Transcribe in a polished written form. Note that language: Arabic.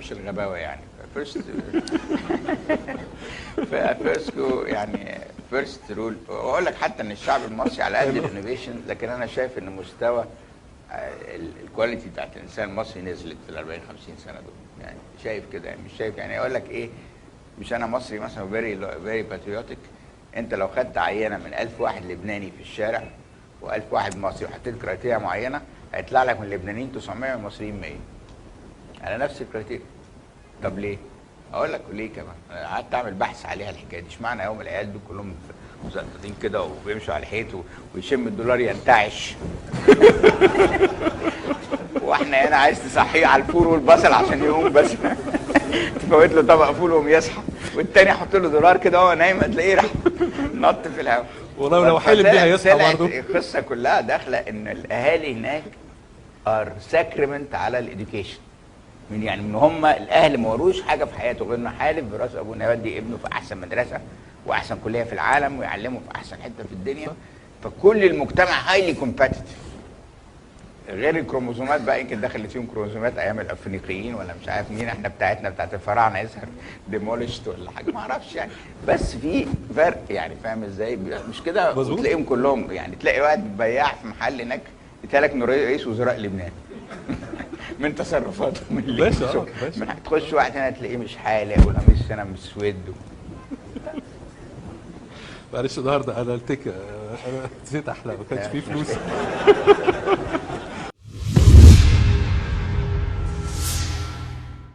مش الغباوه يعني. فيرست يعني فيرست رول. واقول لك حتى ان الشعب المصري على قد الانوفيشن، لكن انا شايف ان مستوى الكواليتي بتاعت الانسان المصري نزلت في ال 40 50 سنه دول. يعني شايف كده، يعني مش شايف، يعني اقول لك ايه، مش انا مصري مثلا فيري باتريوتيك. انت لو خدت عينه من 1000 واحد لبناني في الشارع و1000 واحد مصري وحطيت كرايتيريا معينه، هيطلع لك من اللبنانيين 900 والمصريين 100 على نفس الكرايتيريا. طب ليه؟ اقول لك ليه كمان. أنا قعدت اعمل بحث عليها الحكايه دي. اشمعنى يوم العيال دول كلهم مزقططين كده وبيمشوا على الحيط ويشم الدولار ينتعش واحنا هنا عايز تصحيه على الفول والبصل عشان يقوم بس تفوت له طبق فول وقوم يصحى، والتاني يحط له دولار كده وهو نايم تلاقيه راح نط في الهواء. والله لو حلم بيها يصحى برضه. القصه كلها داخله ان الاهالي هناك ار ساكرمنت على الاديوكيشن. من هم الاهل ما وروش حاجه في حياته غير انه حالف براس ابوه يودي ابنه في احسن مدرسه واحسن كليه في العالم ويعلمه في احسن حته في الدنيا. فكل المجتمع هايلي كومباتيتيف. غير الكروموزومات بقى، يمكن دخلت فيهم كروموزومات ايام الافريقيين ولا مش عارف مين، احنا بتاعت الفراعنه يظهر ديمولشت ولا حاجه ما اعرفش يعني. بس في فرق يعني، فاهم ازاي؟ مش كده. وتلاقيهم كلهم يعني، تلاقي واحد بياع في محل هناك يتقال لك انه رئيس وزراء لبنان من تصرفاتهم من اللي تخش واحد هنا تلاقيه مش حالق والقميص هنا مسود معلش النهارده انا قلت لك انا نسيت احلى، ما كانش فيه فلوس